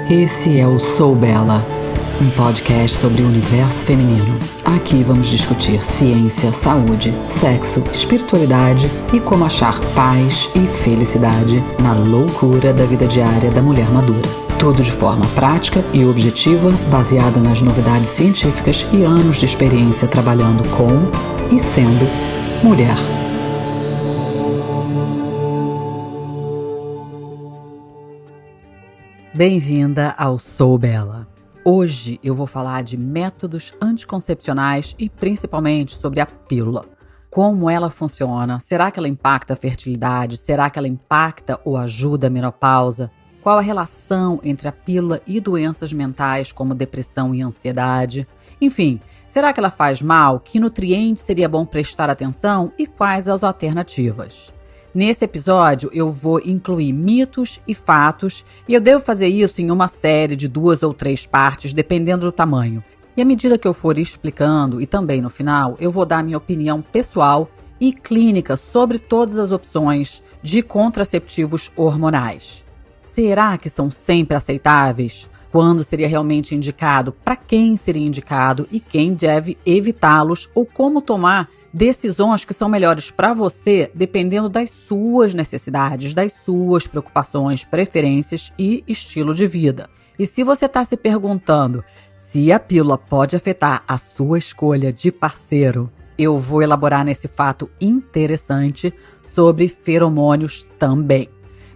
Esse é o Sou Bela, um podcast sobre o universo feminino. Aqui vamos discutir ciência, saúde, sexo, espiritualidade e como achar paz e felicidade na loucura da vida diária da mulher madura. Tudo de forma prática e objetiva, baseada nas novidades científicas e anos de experiência trabalhando com e sendo mulher. Bem-vinda ao Sou Bela. Hoje eu vou falar de métodos anticoncepcionais e principalmente sobre a pílula. Como ela funciona? Será que ela impacta a fertilidade? Será que ela impacta ou ajuda a menopausa? Qual a relação entre a pílula e doenças mentais como depressão e ansiedade? Enfim, será que ela faz mal? Que nutrientes seria bom prestar atenção? E quais as alternativas? Nesse episódio, eu vou incluir mitos e fatos, e eu devo fazer isso em uma série de 2 ou 3 partes, dependendo do tamanho. E à medida que eu for explicando, e também no final, eu vou dar minha opinião pessoal e clínica sobre todas as opções de contraceptivos hormonais. Será que são sempre aceitáveis? Quando seria realmente indicado? Para quem seria indicado? E quem deve evitá-los? Ou como tomar decisões que são melhores para você, dependendo das suas necessidades, das suas preocupações, preferências e estilo de vida. E se você está se perguntando se a pílula pode afetar a sua escolha de parceiro, eu vou elaborar nesse fato interessante sobre feromônios também.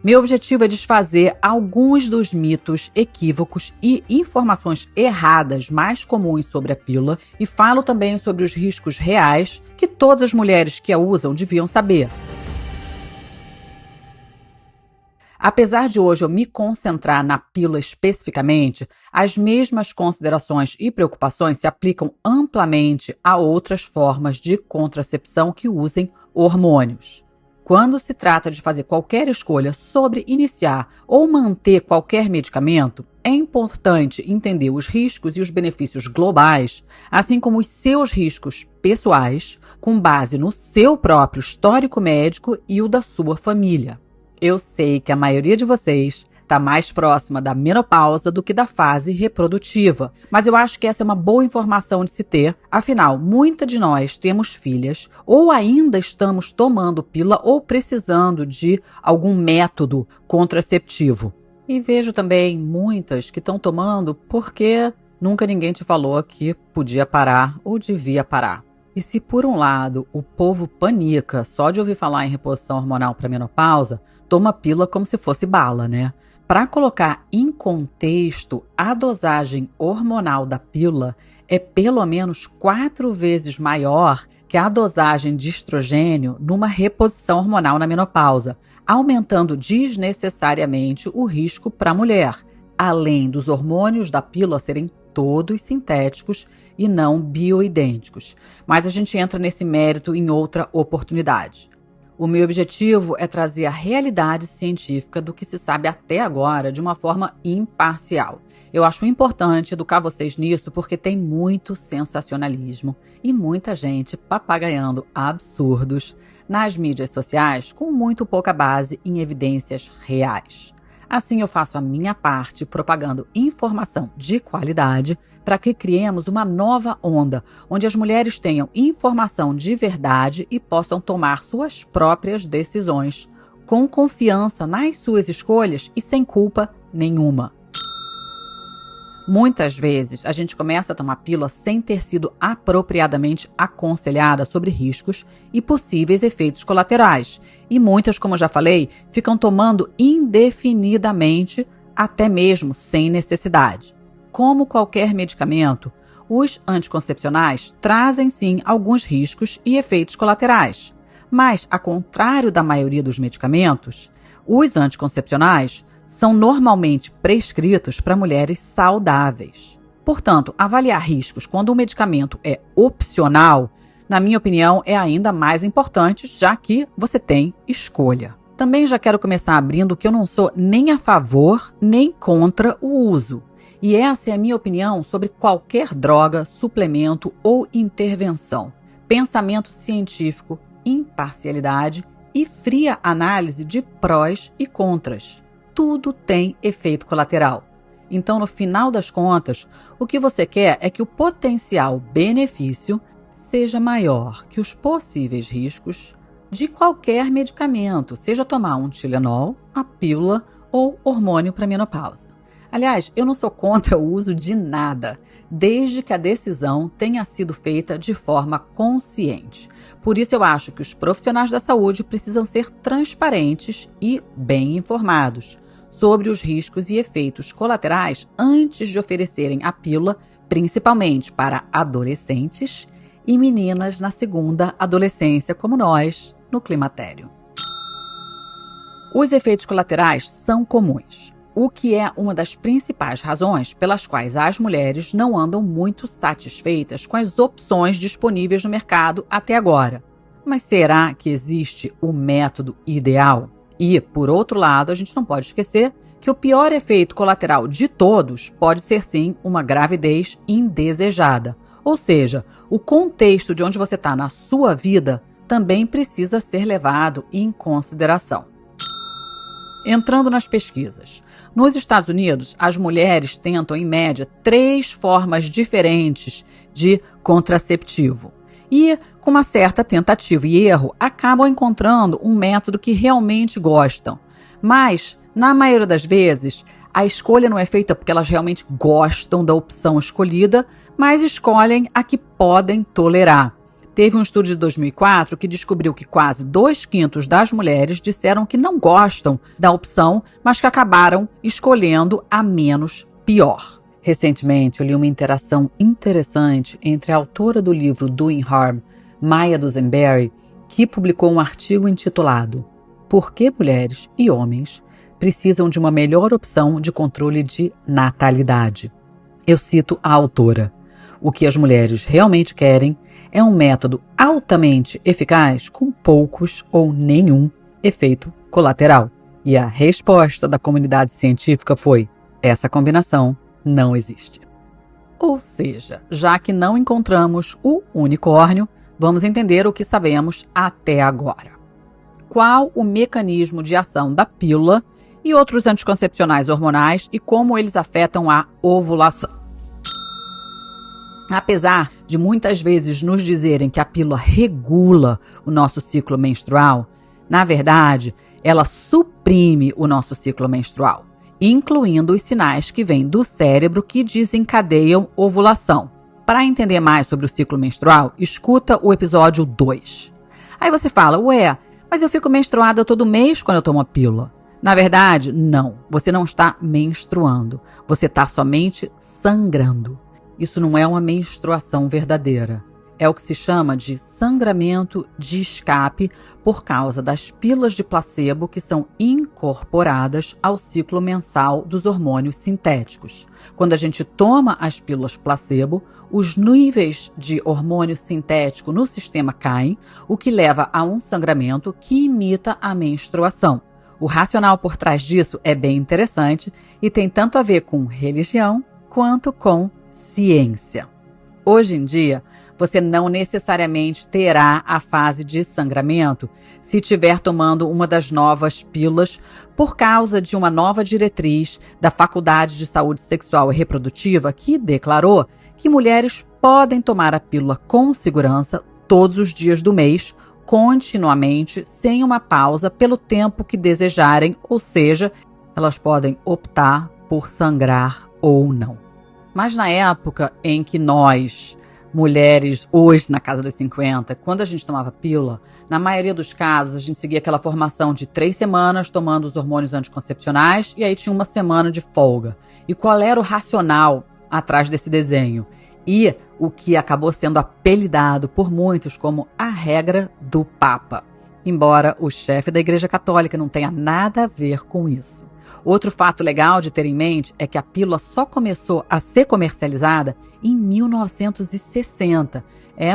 Meu objetivo é desfazer alguns dos mitos, equívocos e informações erradas mais comuns sobre a pílula e falo também sobre os riscos reais que todas as mulheres que a usam deviam saber. Apesar de hoje eu me concentrar na pílula especificamente, as mesmas considerações e preocupações se aplicam amplamente a outras formas de contracepção que usem hormônios. Quando se trata de fazer qualquer escolha sobre iniciar ou manter qualquer medicamento, é importante entender os riscos e os benefícios globais, assim como os seus riscos pessoais, com base no seu próprio histórico médico e o da sua família. Eu sei que a maioria de vocês está mais próxima da menopausa do que da fase reprodutiva, mas eu acho que essa é uma boa informação de se ter. Afinal, muitas de nós temos filhas ou ainda estamos tomando pílula ou precisando de algum método contraceptivo. E vejo também muitas que estão tomando porque nunca ninguém te falou que podia parar ou devia parar. E se por um lado o povo panica só de ouvir falar em reposição hormonal para menopausa, toma pílula como se fosse bala, né? Para colocar em contexto, a dosagem hormonal da pílula é pelo menos 4 vezes maior que a dosagem de estrogênio numa reposição hormonal na menopausa, aumentando desnecessariamente o risco para a mulher, além dos hormônios da pílula serem todos sintéticos e não bioidênticos. Mas a gente entra nesse mérito em outra oportunidade. O meu objetivo é trazer a realidade científica do que se sabe até agora de uma forma imparcial. Eu acho importante educar vocês nisso porque tem muito sensacionalismo e muita gente papagaiando absurdos nas mídias sociais com muito pouca base em evidências reais. Assim eu faço a minha parte propagando informação de qualidade para que criemos uma nova onda, onde as mulheres tenham informação de verdade e possam tomar suas próprias decisões, com confiança nas suas escolhas e sem culpa nenhuma. Muitas vezes a gente começa a tomar pílula sem ter sido apropriadamente aconselhada sobre riscos e possíveis efeitos colaterais. E muitas, como eu já falei, ficam tomando indefinidamente, até mesmo sem necessidade. Como qualquer medicamento, os anticoncepcionais trazem sim alguns riscos e efeitos colaterais. Mas, ao contrário da maioria dos medicamentos, os anticoncepcionais são normalmente prescritos para mulheres saudáveis. Portanto, avaliar riscos quando o medicamento é opcional, na minha opinião, é ainda mais importante, já que você tem escolha. Também já quero começar abrindo que eu não sou nem a favor nem contra o uso. E essa é a minha opinião sobre qualquer droga, suplemento ou intervenção. Pensamento científico, imparcialidade e fria análise de prós e contras. Tudo tem efeito colateral. Então, no final das contas, o que você quer é que o potencial benefício seja maior que os possíveis riscos de qualquer medicamento, seja tomar um Tilenol, a pílula ou hormônio para menopausa. Aliás, eu não sou contra o uso de nada, desde que a decisão tenha sido feita de forma consciente. Por isso eu acho que os profissionais da saúde precisam ser transparentes e bem informados sobre os riscos e efeitos colaterais antes de oferecerem a pílula, principalmente para adolescentes e meninas na segunda adolescência, como nós, no climatério. Os efeitos colaterais são comuns, o que é uma das principais razões pelas quais as mulheres não andam muito satisfeitas com as opções disponíveis no mercado até agora. Mas será que existe o método ideal? E, por outro lado, a gente não pode esquecer que o pior efeito colateral de todos pode ser sim uma gravidez indesejada. Ou seja, o contexto de onde você está na sua vida também precisa ser levado em consideração. Entrando nas pesquisas. Nos Estados Unidos, as mulheres tentam, em média, 3 formas diferentes de contraceptivo. E, com uma certa tentativa e erro, acabam encontrando um método que realmente gostam. Mas, na maioria das vezes, a escolha não é feita porque elas realmente gostam da opção escolhida, mas escolhem a que podem tolerar. Teve um estudo de 2004 que descobriu que quase 2/5 das mulheres disseram que não gostam da opção, mas que acabaram escolhendo a menos pior. Recentemente, eu li uma interação interessante entre a autora do livro Doing Harm, Maya Dusenberry, que publicou um artigo intitulado Por que mulheres e homens precisam de uma melhor opção de controle de natalidade. Eu cito a autora. O que as mulheres realmente querem é um método altamente eficaz com poucos ou nenhum efeito colateral. E a resposta da comunidade científica foi: essa combinação não existe. Ou seja, já que não encontramos o unicórnio, vamos entender o que sabemos até agora. Qual o mecanismo de ação da pílula e outros anticoncepcionais hormonais e como eles afetam a ovulação? Apesar de muitas vezes nos dizerem que a pílula regula o nosso ciclo menstrual, na verdade, ela suprime o nosso ciclo menstrual, incluindo os sinais que vêm do cérebro que desencadeiam ovulação. Para entender mais sobre o ciclo menstrual, escuta o episódio 2. Aí você fala, ué, mas eu fico menstruada todo mês quando eu tomo a pílula. Na verdade, não. Você não está menstruando. Você está somente sangrando. Isso não é uma menstruação verdadeira. É o que se chama de sangramento de escape por causa das pílulas de placebo que são incorporadas ao ciclo mensal dos hormônios sintéticos. Quando a gente toma as pílulas placebo, os níveis de hormônio sintético no sistema caem, o que leva a um sangramento que imita a menstruação. O racional por trás disso é bem interessante e tem tanto a ver com religião quanto com ciência. Hoje em dia, você não necessariamente terá a fase de sangramento se estiver tomando uma das novas pílulas por causa de uma nova diretriz da Faculdade de Saúde Sexual e Reprodutiva que declarou que mulheres podem tomar a pílula com segurança todos os dias do mês, continuamente, sem uma pausa, pelo tempo que desejarem, ou seja, elas podem optar por sangrar ou não. Mas na época em que nós, mulheres, hoje na casa dos 50, quando a gente tomava pílula, na maioria dos casos a gente seguia aquela formação de 3 semanas tomando os hormônios anticoncepcionais e aí tinha uma semana de folga. E qual era o racional atrás desse desenho? E o que acabou sendo apelidado por muitos como a regra do Papa. Embora o chefe da Igreja Católica não tenha nada a ver com isso. Outro fato legal de ter em mente é que a pílula só começou a ser comercializada em 1960.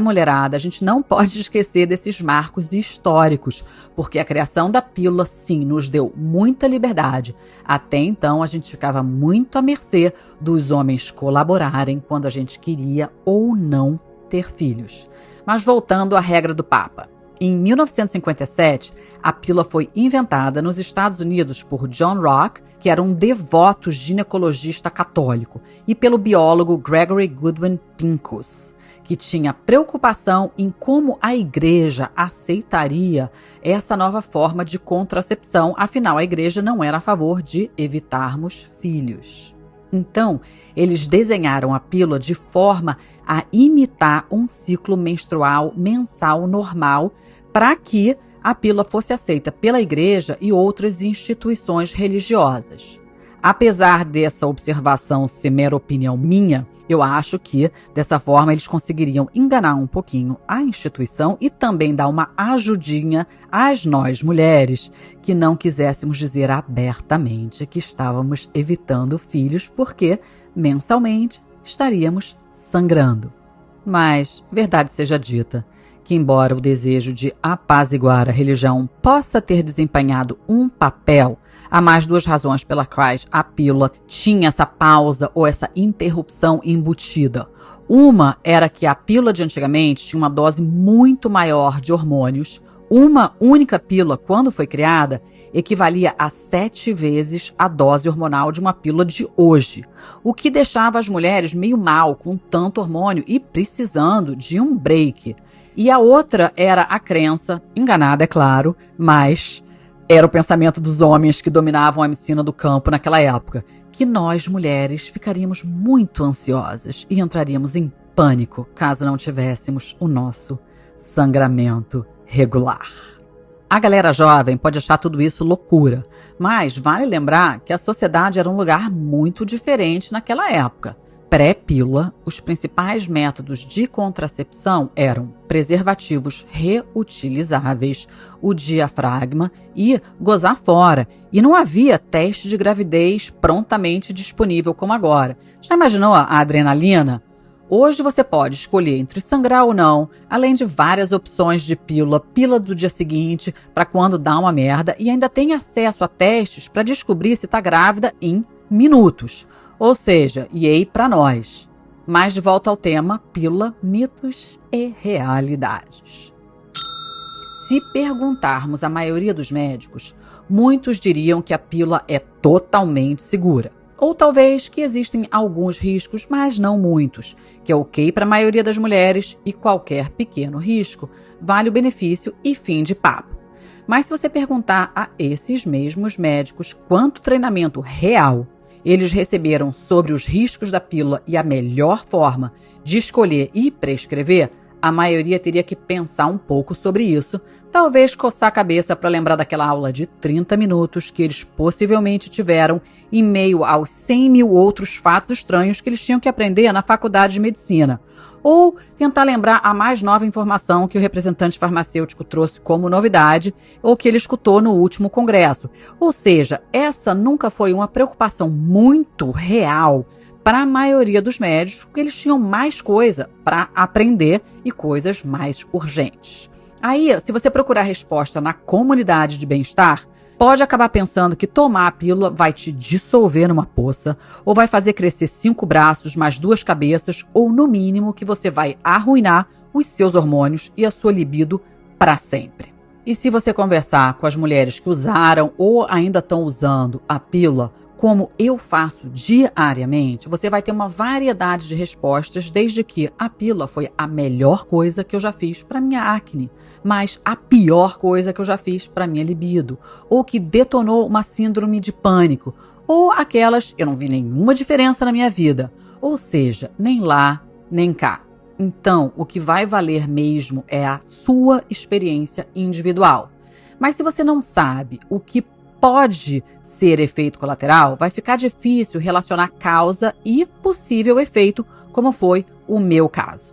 Mulherada, a gente não pode esquecer desses marcos históricos, porque a criação da pílula, sim, nos deu muita liberdade. Até então, a gente ficava muito à mercê dos homens colaborarem quando a gente queria ou não ter filhos. Mas voltando à regra do Papa. Em 1957, a pílula foi inventada nos Estados Unidos por John Rock, que era um devoto ginecologista católico, e pelo biólogo Gregory Goodwin Pincus, que tinha preocupação em como a igreja aceitaria essa nova forma de contracepção, afinal a igreja não era a favor de evitarmos filhos. Então, eles desenharam a pílula de forma a imitar um ciclo menstrual mensal normal para que a pílula fosse aceita pela igreja e outras instituições religiosas. Apesar dessa observação ser mera opinião minha, eu acho que, dessa forma, eles conseguiriam enganar um pouquinho a instituição e também dar uma ajudinha às nós, mulheres, que não quiséssemos dizer abertamente que estávamos evitando filhos porque, mensalmente, estaríamos sangrando. Mas, verdade seja dita, que embora o desejo de apaziguar a religião possa ter desempenhado um papel, há mais duas razões pelas quais a pílula tinha essa pausa ou essa interrupção embutida. Uma era que a pílula de antigamente tinha uma dose muito maior de hormônios. Uma única pílula, quando foi criada, equivalia a 7 vezes a dose hormonal de uma pílula de hoje, o que deixava as mulheres meio mal com tanto hormônio e precisando de um break. E a outra era a crença, enganada é claro, mas era o pensamento dos homens que dominavam a medicina do campo naquela época, que nós mulheres ficaríamos muito ansiosas e entraríamos em pânico caso não tivéssemos o nosso sangramento regular. A galera jovem pode achar tudo isso loucura, mas vale lembrar que a sociedade era um lugar muito diferente naquela época. Pré-pílula, os principais métodos de contracepção eram preservativos reutilizáveis, o diafragma e gozar fora. E não havia teste de gravidez prontamente disponível como agora. Já imaginou a adrenalina? Hoje você pode escolher entre sangrar ou não, além de várias opções de pílula do dia seguinte, para quando dá uma merda, e ainda tem acesso a testes para descobrir se está grávida em minutos. Ou seja, yay para nós. Mas de volta ao tema, pílula, mitos e realidades. Se perguntarmos à maioria dos médicos, muitos diriam que a pílula é totalmente segura. Ou talvez que existem alguns riscos, mas não muitos, que é ok para a maioria das mulheres e qualquer pequeno risco vale o benefício e fim de papo. Mas se você perguntar a esses mesmos médicos quanto treinamento real eles receberam sobre os riscos da pílula e a melhor forma de escolher e prescrever, a maioria teria que pensar um pouco sobre isso, talvez coçar a cabeça para lembrar daquela aula de 30 minutos que eles possivelmente tiveram em meio aos 100 mil outros fatos estranhos que eles tinham que aprender na faculdade de medicina. Ou tentar lembrar a mais nova informação que o representante farmacêutico trouxe como novidade ou que ele escutou no último congresso. Ou seja, essa nunca foi uma preocupação muito real para a maioria dos médicos, porque eles tinham mais coisa para aprender e coisas mais urgentes. Aí, se você procurar resposta na comunidade de bem-estar, pode acabar pensando que tomar a pílula vai te dissolver numa poça, ou vai fazer crescer 5 braços mais 2 cabeças, ou no mínimo que você vai arruinar os seus hormônios e a sua libido para sempre. E se você conversar com as mulheres que usaram ou ainda estão usando a pílula, como eu faço diariamente, você vai ter uma variedade de respostas, desde que a pílula foi a melhor coisa que eu já fiz para minha acne, mas a pior coisa que eu já fiz para minha libido, ou que detonou uma síndrome de pânico, ou aquelas eu não vi nenhuma diferença na minha vida, ou seja, nem lá, nem cá. Então, o que vai valer mesmo é a sua experiência individual. Mas se você não sabe o que pode ser efeito colateral, vai ficar difícil relacionar causa e possível efeito, como foi o meu caso.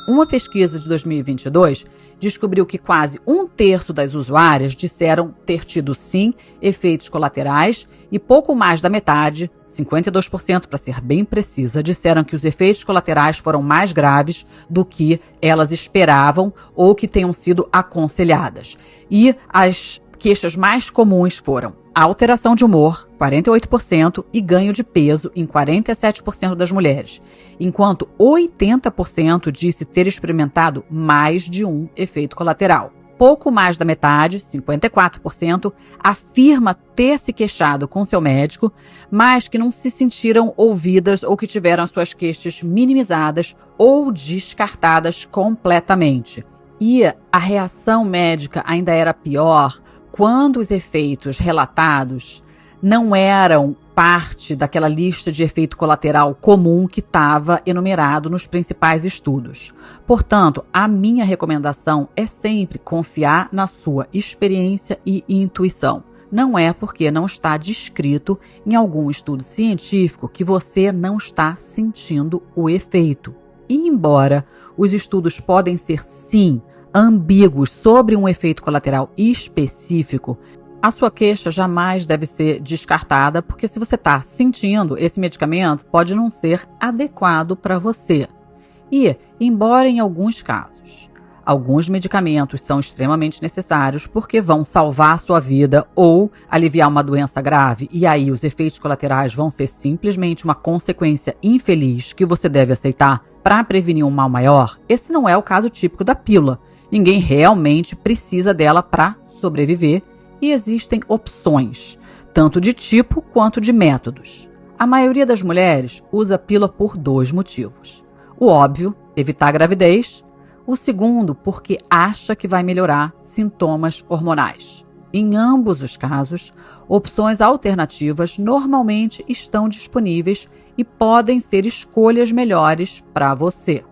Uma pesquisa de 2022 descobriu que quase 1/3 das usuárias disseram ter tido, sim, efeitos colaterais e pouco mais da metade, 52% para ser bem precisa, disseram que os efeitos colaterais foram mais graves do que elas esperavam ou que tenham sido aconselhadas. E as queixas mais comuns foram alteração de humor, 48%, e ganho de peso em 47% das mulheres, enquanto 80% disse ter experimentado mais de um efeito colateral. Pouco mais da metade, 54%, afirma ter se queixado com seu médico, mas que não se sentiram ouvidas ou que tiveram suas queixas minimizadas ou descartadas completamente. E a reação médica ainda era pior quando os efeitos relatados não eram parte daquela lista de efeito colateral comum que estava enumerado nos principais estudos. Portanto, a minha recomendação é sempre confiar na sua experiência e intuição. Não é porque não está descrito em algum estudo científico que você não está sentindo o efeito. E embora os estudos podem ser, sim, ambíguos sobre um efeito colateral específico, a sua queixa jamais deve ser descartada, porque se você está sentindo, esse medicamento pode não ser adequado para você. E, embora em alguns casos, alguns medicamentos são extremamente necessários porque vão salvar a sua vida ou aliviar uma doença grave, e aí os efeitos colaterais vão ser simplesmente uma consequência infeliz que você deve aceitar para prevenir um mal maior, esse não é o caso típico da pílula. Ninguém realmente precisa dela para sobreviver. E existem opções, tanto de tipo quanto de métodos. A maioria das mulheres usa a pílula por 2 motivos. O óbvio, evitar a gravidez. O segundo, porque acha que vai melhorar sintomas hormonais. Em ambos os casos, opções alternativas normalmente estão disponíveis e podem ser escolhas melhores para você.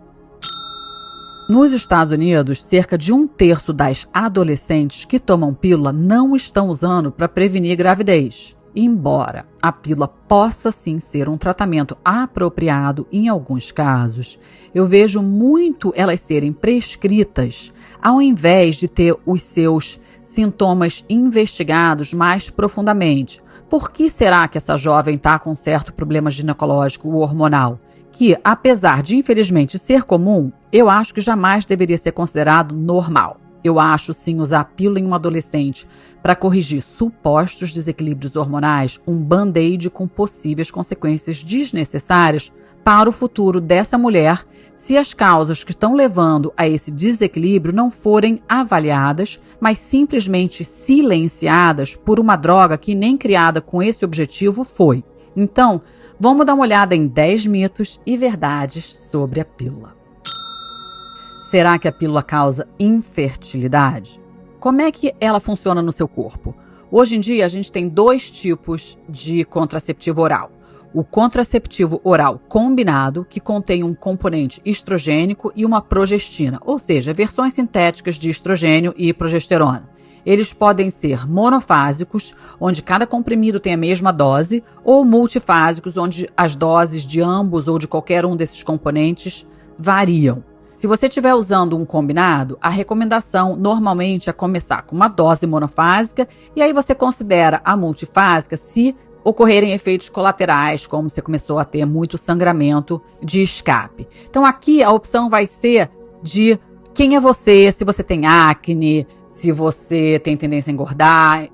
Nos Estados Unidos, cerca de 1/3 das adolescentes que tomam pílula não estão usando para prevenir gravidez. Embora a pílula possa sim ser um tratamento apropriado em alguns casos, eu vejo muito elas serem prescritas ao invés de ter os seus sintomas investigados mais profundamente. Por que será que essa jovem está com certo problema ginecológico ou hormonal? Que, apesar de infelizmente ser comum, eu acho que jamais deveria ser considerado normal. Eu acho sim usar a pílula em um adolescente para corrigir supostos desequilíbrios hormonais um band-aid com possíveis consequências desnecessárias para o futuro dessa mulher se as causas que estão levando a esse desequilíbrio não forem avaliadas, mas simplesmente silenciadas por uma droga que nem criada com esse objetivo foi. Então, vamos dar uma olhada em 10 mitos e verdades sobre a pílula. Será que a pílula causa infertilidade? Como é que ela funciona no seu corpo? Hoje em dia, a gente tem 2 tipos de contraceptivo oral. O contraceptivo oral combinado, que contém um componente estrogênico e uma progestina, ou seja, versões sintéticas de estrogênio e progesterona. Eles podem ser monofásicos, onde cada comprimido tem a mesma dose, ou multifásicos, onde as doses de ambos ou de qualquer um desses componentes variam. Se você estiver usando um combinado, a recomendação normalmente é começar com uma dose monofásica e aí você considera a multifásica se ocorrerem efeitos colaterais, como você começou a ter muito sangramento de escape. Então aqui a opção vai ser de quem é você, se você tem acne, se você tem tendência a engordar,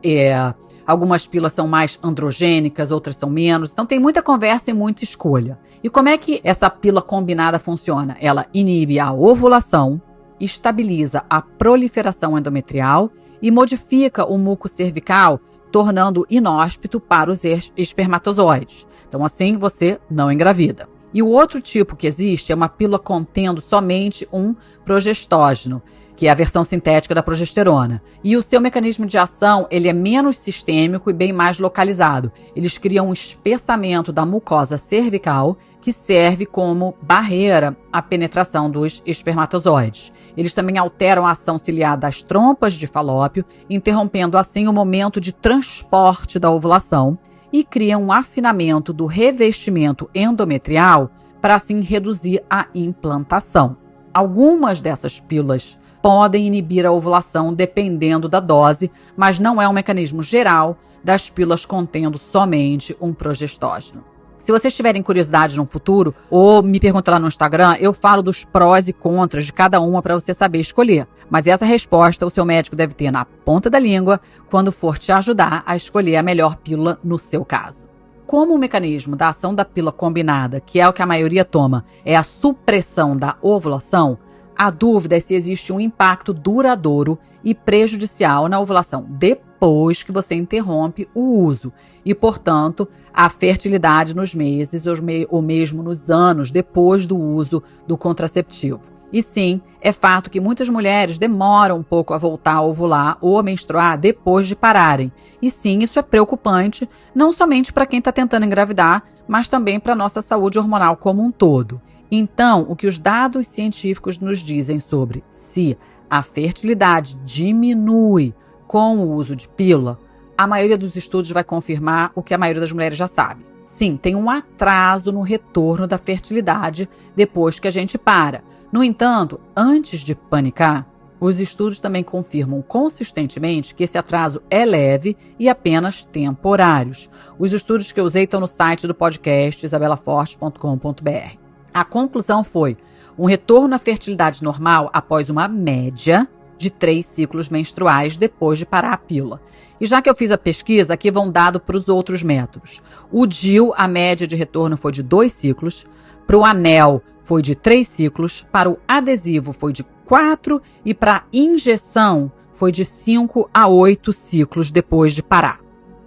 algumas pílulas são mais androgênicas, outras são menos. Então tem muita conversa e muita escolha. E como é que essa pílula combinada funciona? Ela inibe a ovulação, estabiliza a proliferação endometrial e modifica o muco cervical, tornando inóspito para os espermatozoides. Então assim você não engravida. E o outro tipo que existe é uma pílula contendo somente um progestógeno, que é a versão sintética da progesterona. E o seu mecanismo de ação, ele é menos sistêmico e bem mais localizado. Eles criam um espessamento da mucosa cervical que serve como barreira à penetração dos espermatozoides. Eles também alteram a ação ciliar das trompas de Falópio, interrompendo assim o momento de transporte da ovulação e criam um afinamento do revestimento endometrial para assim reduzir a implantação. Algumas dessas pílulas podem inibir a ovulação dependendo da dose, mas não é um mecanismo geral das pílulas contendo somente um progestógeno. Se vocês tiverem curiosidade no futuro, ou me pergunta lá no Instagram, eu falo dos prós e contras de cada uma para você saber escolher. Mas essa resposta o seu médico deve ter na ponta da língua quando for te ajudar a escolher a melhor pílula no seu caso. Como o mecanismo da ação da pílula combinada, que é o que a maioria toma, é a supressão da ovulação, a dúvida é se existe um impacto duradouro e prejudicial na ovulação depois que você interrompe o uso e, portanto, a fertilidade nos meses ou mesmo nos anos depois do uso do contraceptivo. E sim, é fato que muitas mulheres demoram um pouco a voltar a ovular ou a menstruar depois de pararem. E sim, isso é preocupante, não somente para quem está tentando engravidar, mas também para a nossa saúde hormonal como um todo. Então, o que os dados científicos nos dizem sobre se a fertilidade diminui com o uso de pílula, a maioria dos estudos vai confirmar o que a maioria das mulheres já sabe. Sim, tem um atraso no retorno da fertilidade depois que a gente para. No entanto, antes de panicar, os estudos também confirmam consistentemente que esse atraso é leve e apenas temporários. Os estudos que eu usei estão no site do podcast isabelaforte.com.br. A conclusão foi um retorno à fertilidade normal após uma média de 3 ciclos menstruais depois de parar a pílula. E já que eu fiz a pesquisa, aqui vão dados para os outros métodos. O DIU, a média de retorno foi de 2 ciclos, para o anel foi de 3 ciclos, para o adesivo foi de 4 e para a injeção foi de 5 a 8 ciclos depois de parar.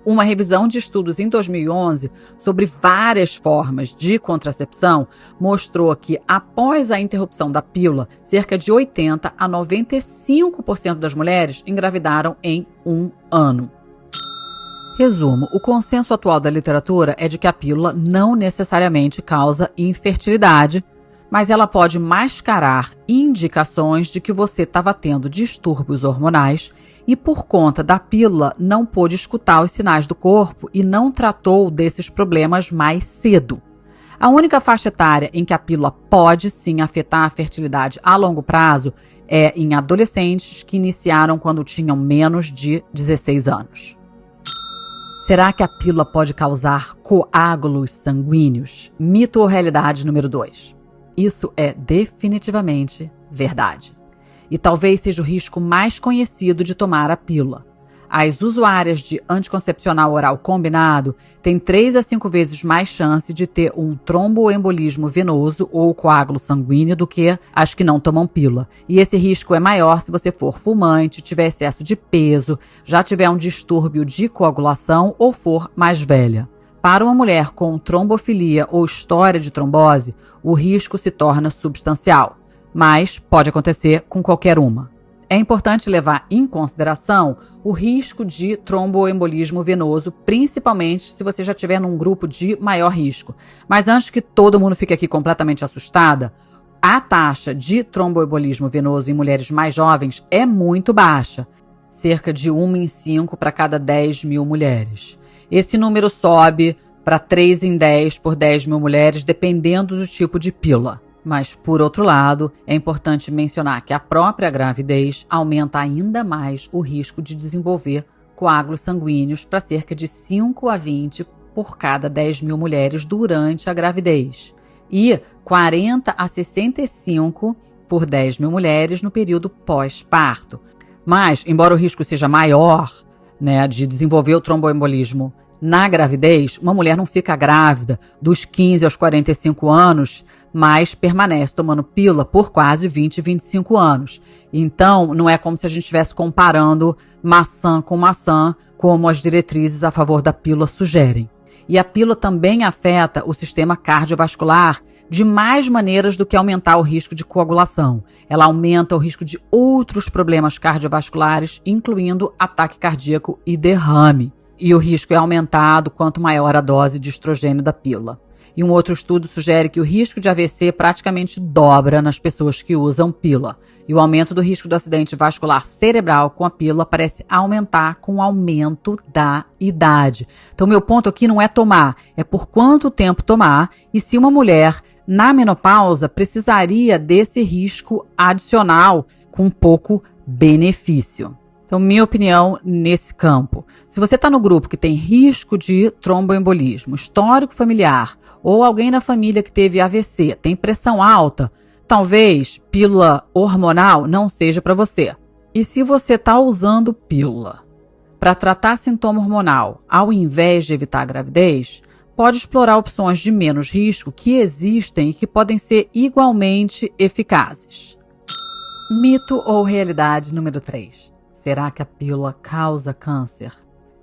Uma revisão de estudos em 2011 sobre várias formas de contracepção mostrou que, após a interrupção da pílula, cerca de 80% a 95% das mulheres engravidaram em 1 ano. Resumo: o consenso atual da literatura é de que a pílula não necessariamente causa infertilidade, mas ela pode mascarar indicações de que você estava tendo distúrbios hormonais e, por conta da pílula, não pôde escutar os sinais do corpo e não tratou desses problemas mais cedo. A única faixa etária em que a pílula pode sim afetar a fertilidade a longo prazo é em adolescentes que iniciaram quando tinham menos de 16 anos. Será que a pílula pode causar coágulos sanguíneos? Mito ou realidade número 2? Isso é definitivamente verdade. E talvez seja o risco mais conhecido de tomar a pílula. As usuárias de anticoncepcional oral combinado têm 3 a 5 vezes mais chance de ter um tromboembolismo venoso ou coágulo sanguíneo do que as que não tomam pílula. E esse risco é maior se você for fumante, tiver excesso de peso, já tiver um distúrbio de coagulação ou for mais velha. Para uma mulher com trombofilia ou história de trombose, o risco se torna substancial, mas pode acontecer com qualquer uma. É importante levar em consideração o risco de tromboembolismo venoso, principalmente se você já estiver num grupo de maior risco. Mas antes que todo mundo fique aqui completamente assustada, a taxa de tromboembolismo venoso em mulheres mais jovens é muito baixa, cerca de 1 em 5 para cada 10 mil mulheres. Esse número sobe para 3 em 10 por 10 mil mulheres, dependendo do tipo de pílula. Mas, por outro lado, é importante mencionar que a própria gravidez aumenta ainda mais o risco de desenvolver coágulos sanguíneos para cerca de 5 a 20 por cada 10 mil mulheres durante a gravidez. E 40 a 65 por 10 mil mulheres no período pós-parto. Mas, embora o risco seja maior, de desenvolver o tromboembolismo na gravidez, uma mulher não fica grávida dos 15 aos 45 anos, mas permanece tomando pílula por quase 20, 25 anos. Então, não é como se a gente estivesse comparando maçã com maçã, como as diretrizes a favor da pílula sugerem. E a pílula também afeta o sistema cardiovascular de mais maneiras do que aumentar o risco de coagulação. Ela aumenta o risco de outros problemas cardiovasculares, incluindo ataque cardíaco e derrame. E o risco é aumentado quanto maior a dose de estrogênio da pílula. E um outro estudo sugere que o risco de AVC praticamente dobra nas pessoas que usam pílula. E o aumento do risco do acidente vascular cerebral com a pílula parece aumentar com o aumento da idade. Então, meu ponto aqui não é tomar, é por quanto tempo tomar e se uma mulher na menopausa precisaria desse risco adicional com pouco benefício. Então, minha opinião nesse campo. Se você está no grupo que tem risco de tromboembolismo, histórico familiar, ou alguém na família que teve AVC, tem pressão alta, talvez pílula hormonal não seja para você. E se você está usando pílula para tratar sintoma hormonal, ao invés de evitar a gravidez, pode explorar opções de menos risco que existem e que podem ser igualmente eficazes. Mito ou realidade número 3. Será que a pílula causa câncer?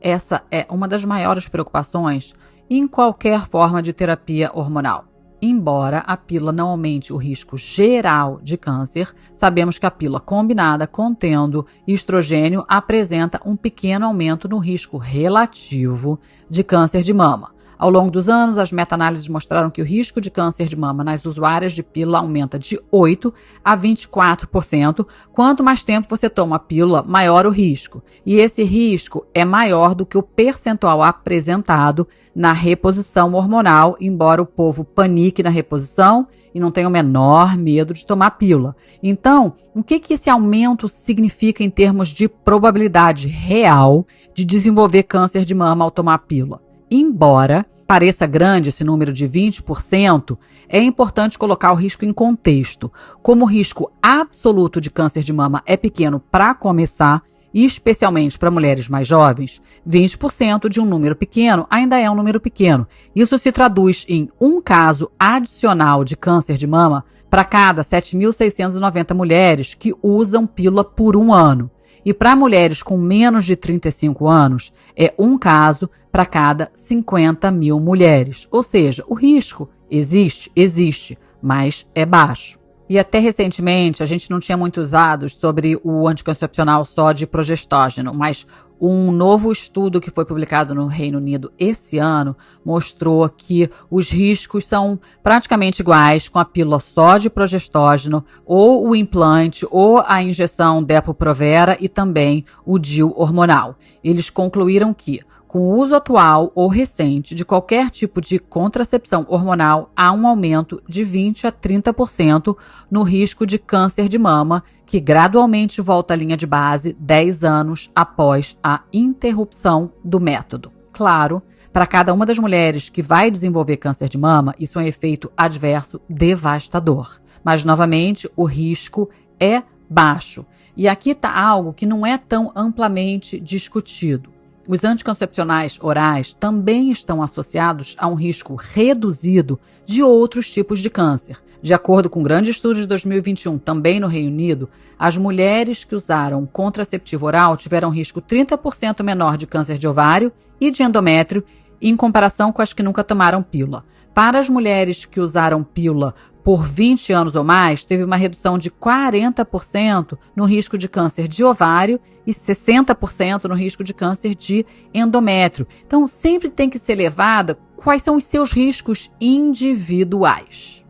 Essa é uma das maiores preocupações em qualquer forma de terapia hormonal. Embora a pílula não aumente o risco geral de câncer, sabemos que a pílula combinada contendo estrogênio apresenta um pequeno aumento no risco relativo de câncer de mama. Ao longo dos anos, as meta-análises mostraram que o risco de câncer de mama nas usuárias de pílula aumenta de 8% a 24%. Quanto mais tempo você toma a pílula, maior o risco. E esse risco é maior do que o percentual apresentado na reposição hormonal, embora o povo panique na reposição e não tenha o menor medo de tomar pílula. Então, o que esse aumento significa em termos de probabilidade real de desenvolver câncer de mama ao tomar a pílula? Embora pareça grande esse número de 20%, é importante colocar o risco em contexto. Como o risco absoluto de câncer de mama é pequeno para começar, e especialmente para mulheres mais jovens, 20% de um número pequeno ainda é um número pequeno. Isso se traduz em um caso adicional de câncer de mama para cada 7.690 mulheres que usam pílula por um ano. E para mulheres com menos de 35 anos, é um caso para cada 50 mil mulheres. Ou seja, o risco existe, mas é baixo. E até recentemente, a gente não tinha muitos dados sobre o anticoncepcional só de progestógeno, mas um novo estudo que foi publicado no Reino Unido esse ano mostrou que os riscos são praticamente iguais com a pílula só de progestógeno, ou o implante, ou a injeção Depo-Provera e também o DIU hormonal. Eles concluíram que, com o uso atual ou recente de qualquer tipo de contracepção hormonal, há um aumento de 20% a 30% no risco de câncer de mama, que gradualmente volta à linha de base 10 anos após a interrupção do método. Claro, para cada uma das mulheres que vai desenvolver câncer de mama, isso é um efeito adverso devastador. Mas, novamente, o risco é baixo. E aqui está algo que não é tão amplamente discutido. Os anticoncepcionais orais também estão associados a um risco reduzido de outros tipos de câncer. De acordo com um grande estudo de 2021, também no Reino Unido, as mulheres que usaram contraceptivo oral tiveram um risco 30% menor de câncer de ovário e de endométrio em comparação com as que nunca tomaram pílula. Para as mulheres que usaram pílula por 20 anos ou mais, teve uma redução de 40% no risco de câncer de ovário e 60% no risco de câncer de endométrio. Então, sempre tem que ser levada quais são os seus riscos individuais.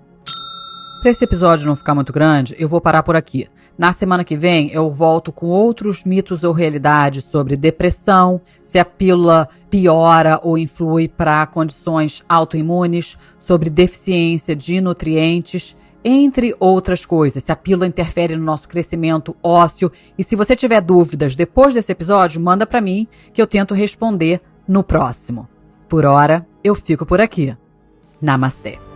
Para esse episódio não ficar muito grande, eu vou parar por aqui. Na semana que vem, eu volto com outros mitos ou realidades sobre depressão, se a pílula piora ou influi para condições autoimunes, sobre deficiência de nutrientes, entre outras coisas, se a pílula interfere no nosso crescimento ósseo. E se você tiver dúvidas depois desse episódio, manda para mim que eu tento responder no próximo. Por hora, eu fico por aqui. Namastê.